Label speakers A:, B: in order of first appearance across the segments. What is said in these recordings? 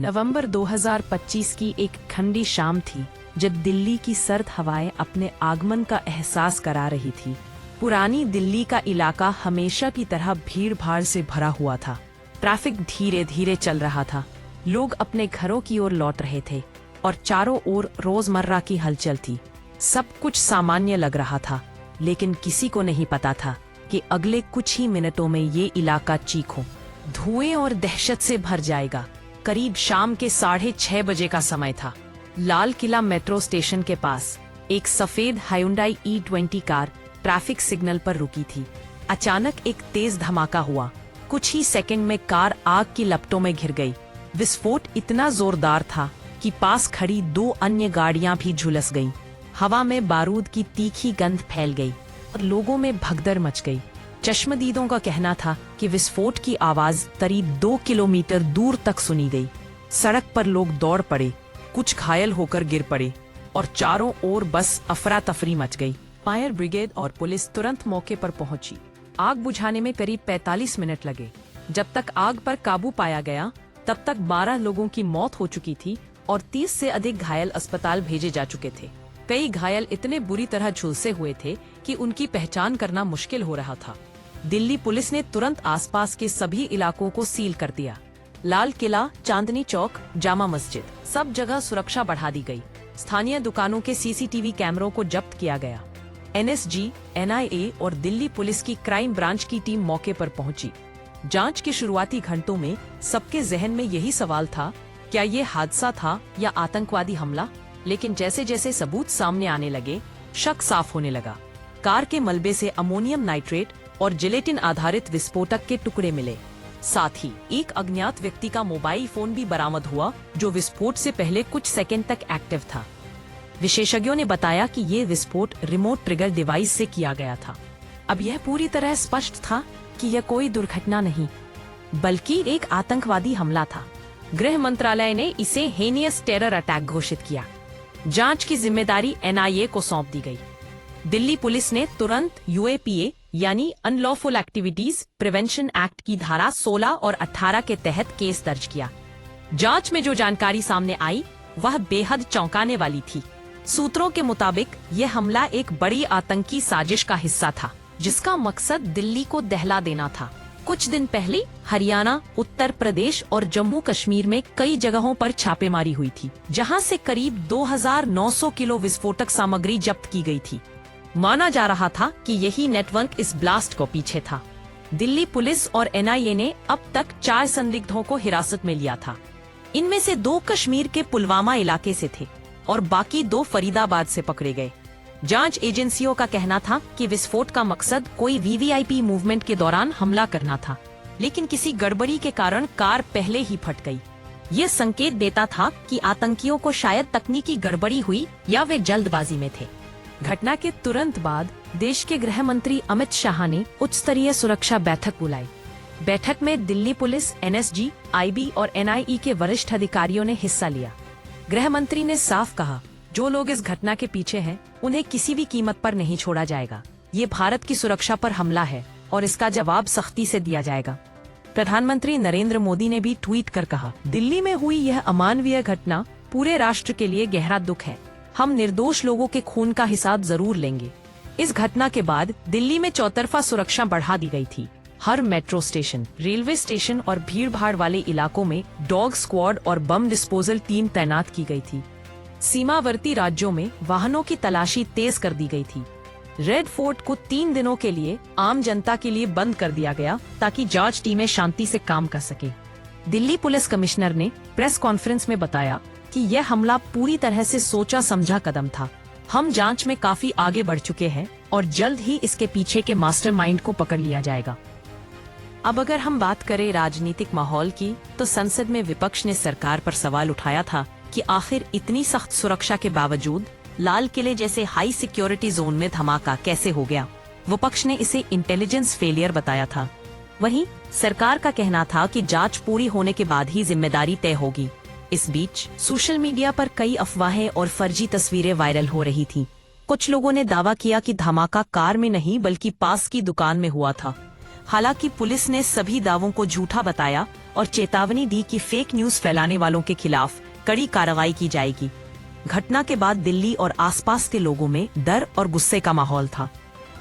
A: नवंबर 2025 की एक ठंडी शाम थी जब दिल्ली की सर्द हवाएं अपने आगमन का एहसास करा रही थी। पुरानी दिल्ली का इलाका हमेशा की तरह भीड़ भाड़ से भरा हुआ था। ट्रैफिक धीरे धीरे चल रहा था, लोग अपने घरों की ओर लौट रहे थे और चारों ओर रोजमर्रा की हलचल थी। सब कुछ सामान्य लग रहा था, लेकिन किसी को नहीं पता था कि अगले कुछ ही मिनटों में ये इलाका चीखों, धुएं और दहशत से भर जाएगा। करीब शाम के 6:30 बजे का समय था। लाल किला मेट्रो स्टेशन के पास एक सफेद हायुंडाई E20 कार ट्रैफिक सिग्नल पर रुकी थी। अचानक एक तेज धमाका हुआ। कुछ ही सेकंड में कार आग की लपटों में घिर गई। विस्फोट इतना जोरदार था कि पास खड़ी 2 अन्य गाड़ियां भी झुलस गईं। हवा में बारूद की तीखी गंध फैल गई और लोगों में भगदड़ मच गई। चश्मदीदों का कहना था कि विस्फोट की आवाज करीब 2 किलोमीटर दूर तक सुनी गई। सड़क पर लोग दौड़ पड़े, कुछ घायल होकर गिर पड़े और चारों ओर बस अफरा तफरी मच गई। फायर ब्रिगेड और पुलिस तुरंत मौके पर पहुंची। आग बुझाने में करीब 45 मिनट लगे। जब तक आग पर काबू पाया गया, तब तक 12 लोगों की मौत हो चुकी थी और 30 से अधिक घायल अस्पताल भेजे जा चुके थे। कई घायल इतने बुरी तरह झुलसे हुए थे कि उनकी पहचान करना मुश्किल हो रहा था। दिल्ली पुलिस ने तुरंत आसपास के सभी इलाकों को सील कर दिया। लाल किला, चांदनी चौक, जामा मस्जिद, सब जगह सुरक्षा बढ़ा दी गई। स्थानीय दुकानों के CCTV कैमरों को जब्त किया गया। NSG, NIA और दिल्ली पुलिस की क्राइम ब्रांच की टीम मौके पर पहुंची। जांच के शुरुआती घंटों में सबके जहन में यही सवाल था, क्या ये हादसा था या आतंकवादी हमला? लेकिन जैसे जैसे सबूत सामने आने लगे, शक साफ होने लगा। कार के मलबे से अमोनियम नाइट्रेट और जिलेटिन आधारित विस्फोटक के टुकड़े मिले। साथ ही एक अज्ञात व्यक्ति का मोबाइल फोन भी बरामद हुआ, जो विस्फोट से पहले कुछ सेकंड तक एक्टिव था। विशेषज्ञों ने बताया कि ये विस्फोट रिमोट ट्रिगर डिवाइस से किया गया था। अब यह पूरी तरह स्पष्ट था कि यह कोई दुर्घटना नहीं, बल्कि एक आतंकवादी हमला था। गृह मंत्रालय ने इसे हेनियस टेरर अटैक घोषित किया। जांच की जिम्मेदारी NIA को सौंप दी गई। दिल्ली पुलिस ने तुरंत UAPA यानी अनलॉफुल एक्टिविटीज प्रिवेंशन एक्ट की धारा 16 और 18 के तहत केस दर्ज किया। जांच में जो जानकारी सामने आई वह बेहद चौंकाने वाली थी। सूत्रों के मुताबिक यह हमला एक बड़ी आतंकी साजिश का हिस्सा था, जिसका मकसद दिल्ली को दहला देना था। कुछ दिन पहले हरियाणा, उत्तर प्रदेश और जम्मू कश्मीर में कई जगहों पर छापेमारी हुई थी, जहां से करीब 2900 किलो विस्फोटक सामग्री जब्त की गई थी। माना जा रहा था कि यही नेटवर्क इस ब्लास्ट को पीछे था। दिल्ली पुलिस और NIA ने अब तक 4 संदिग्धों को हिरासत में लिया था। इनमें से 2 कश्मीर के पुलवामा इलाके से थे और बाकी 2 फरीदाबाद से पकड़े गए। जांच एजेंसियों का कहना था कि विस्फोट का मकसद कोई VVIP मूवमेंट के दौरान हमला करना था, लेकिन किसी गड़बड़ी के कारण कार पहले ही फट गई। ये संकेत देता था कि आतंकियों को शायद तकनीकी गड़बड़ी हुई या वे जल्दबाजी में थे। घटना के तुरंत बाद देश के गृह मंत्री अमित शाह ने उच्च स्तरीय सुरक्षा बैठक बुलाई। बैठक में दिल्ली पुलिस, NSG, IB और NIE के वरिष्ठ अधिकारियों ने हिस्सा लिया। गृह मंत्री ने साफ कहा, जो लोग इस घटना के पीछे हैं, उन्हें किसी भी कीमत पर नहीं छोड़ा जाएगा। ये भारत की सुरक्षा पर हमला है और इसका जवाब सख्ती से दिया जाएगा। प्रधानमंत्री नरेंद्र मोदी ने भी ट्वीट कर कहा, दिल्ली में हुई यह अमानवीय घटना पूरे राष्ट्र के लिए गहरा दुख है। हम निर्दोष लोगों के खून का हिसाब जरूर लेंगे। इस घटना के बाद दिल्ली में चौतरफा सुरक्षा बढ़ा दी गई थी। हर मेट्रो स्टेशन, रेलवे स्टेशन और भीड़ भाड़ वाले इलाकों में डॉग स्क्वाड और बम डिस्पोजल टीम तैनात की गई थी। सीमावर्ती राज्यों में वाहनों की तलाशी तेज कर दी गई थी। रेड फोर्ट को 3 दिनों के लिए आम जनता के लिए बंद कर दिया गया, ताकि जांच टीमें शांति से काम कर सके। दिल्ली पुलिस कमिश्नर ने प्रेस कॉन्फ्रेंस में बताया कि यह हमला पूरी तरह से सोचा समझा कदम था। हम जांच में काफी आगे बढ़ चुके हैं और जल्द ही इसके पीछे के मास्टरमाइंड को पकड़ लिया जाएगा। अब अगर हम बात करें राजनीतिक माहौल की, तो संसद में विपक्ष ने सरकार पर सवाल उठाया था कि आखिर इतनी सख्त सुरक्षा के बावजूद लाल किले जैसे हाई सिक्योरिटी जोन में धमाका कैसे हो गया। विपक्ष ने इसे इंटेलिजेंस फेलियर बताया था। वहीं सरकार का कहना था कि जांच पूरी होने के बाद ही जिम्मेदारी तय होगी। इस बीच सोशल मीडिया पर कई अफवाहें और फर्जी तस्वीरें वायरल हो रही थीं। कुछ लोगों ने दावा किया कि धमाका कार में नहीं बल्कि पास की दुकान में हुआ था। हालांकि पुलिस ने सभी दावों को झूठा बताया और चेतावनी दी कि फेक न्यूज फैलाने वालों के खिलाफ कड़ी कार्रवाई की जाएगी। घटना के बाद दिल्ली और आसपास के लोगों में डर और गुस्से का माहौल था।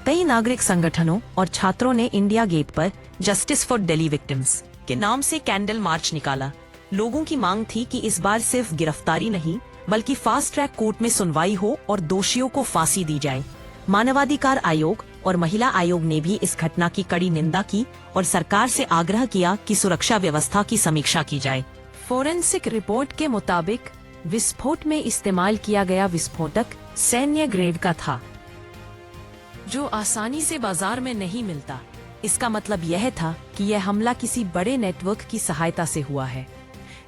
A: कई नागरिक संगठनों और छात्रों ने इंडिया गेट पर जस्टिस फॉर दिल्ली विक्टिम्स के नाम से कैंडल मार्च निकाला। लोगों की मांग थी कि इस बार सिर्फ गिरफ्तारी नहीं बल्कि फास्ट ट्रैक कोर्ट में सुनवाई हो और दोषियों को फांसी दी जाए। मानवाधिकार आयोग और महिला आयोग ने भी इस घटना की कड़ी निंदा की और सरकार से आग्रह किया कि सुरक्षा व्यवस्था की समीक्षा की जाए। फोरेंसिक रिपोर्ट के मुताबिक विस्फोट में इस्तेमाल किया गया विस्फोटक सैन्य ग्रेड का था, जो आसानी से बाजार में नहीं मिलता। इसका मतलब यह था कि यह हमला किसी बड़े नेटवर्क की सहायता से हुआ है।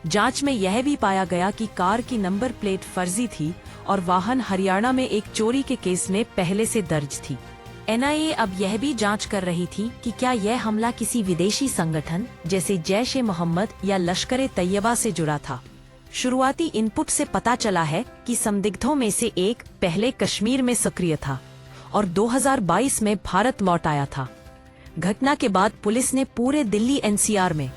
A: जांच में यह भी पाया गया कि कार की नंबर प्लेट फर्जी थी और वाहन हरियाणा में एक चोरी के केस में पहले से दर्ज थी। एनआईए अब यह भी जांच कर रही थी कि क्या यह हमला किसी विदेशी संगठन जैसे जैश-ए-मोहम्मद या लश्कर-ए-तैयबा से जुड़ा था। शुरुआती इनपुट से पता चला है कि संदिग्धों में से एक पहले कश्मीर में सक्रिय था और 2022 में भारत लौट आया था। घटना के बाद पुलिस ने पूरे दिल्ली एनसीआर में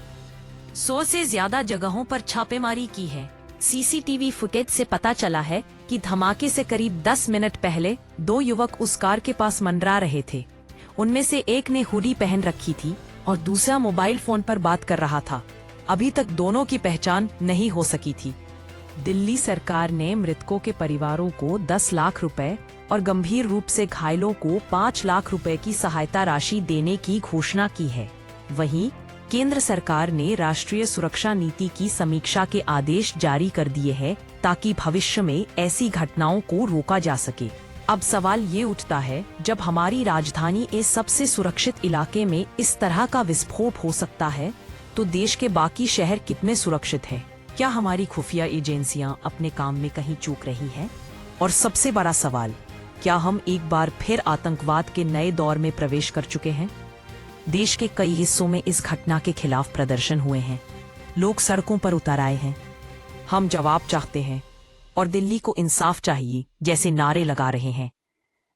A: 100 से ज्यादा जगहों पर छापेमारी की है। सीसीटीवी फुटेज से पता चला है कि धमाके से करीब 10 मिनट पहले 2 युवक उस कार के पास मंडरा रहे थे। उनमें से एक ने हुडी पहन रखी थी और दूसरा मोबाइल फोन पर बात कर रहा था। अभी तक दोनों की पहचान नहीं हो सकी थी। दिल्ली सरकार ने मृतकों के परिवारों को 10 लाख रुपए और गंभीर रूप से घायलों को 5 लाख रुपए की सहायता राशि देने की घोषणा की है। वहीं केंद्र सरकार ने राष्ट्रीय सुरक्षा नीति की समीक्षा के आदेश जारी कर दिए हैं ताकि भविष्य में ऐसी घटनाओं को रोका जा सके। अब सवाल ये उठता है, जब हमारी राजधानी के सबसे सुरक्षित इलाके में इस तरह का विस्फोट हो सकता है तो देश के बाकी शहर कितने सुरक्षित हैं? क्या हमारी खुफिया एजेंसियां अपने काम में कहीं चूक रही हैं? और सबसे बड़ा सवाल, क्या हम एक बार फिर आतंकवाद के नए दौर में प्रवेश कर चुके हैं? देश के कई हिस्सों में इस घटना के खिलाफ प्रदर्शन हुए हैं। लोग सड़कों पर उतर आए हैं। हम जवाब चाहते हैं और दिल्ली को इंसाफ चाहिए जैसे नारे लगा रहे हैं।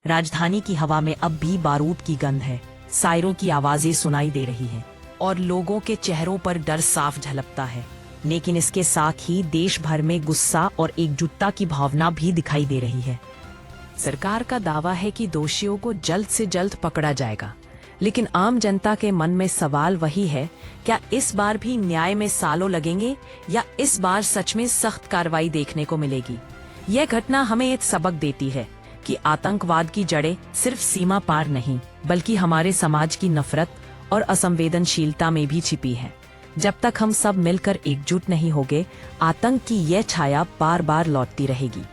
A: राजधानी की हवा में अब भी बारूद की गंध है, सायरों की आवाजें सुनाई दे रही हैं और लोगों के चेहरों पर डर साफ झलकता है। लेकिन इसके साथ ही देश भर में गुस्सा और एकजुटता की भावना भी दिखाई दे रही है। सरकार का दावा है कि दोषियों को जल्द से जल्द पकड़ा जाएगा, लेकिन आम जनता के मन में सवाल वही है, क्या इस बार भी न्याय में सालों लगेंगे या इस बार सच में सख्त कार्रवाई देखने को मिलेगी? यह घटना हमें एक सबक देती है कि आतंकवाद की जड़ें सिर्फ सीमा पार नहीं बल्कि हमारे समाज की नफरत और असंवेदनशीलता में भी छिपी है। जब तक हम सब मिलकर एकजुट नहीं होंगे, आतंक की यह छाया बार बार लौटती रहेगी।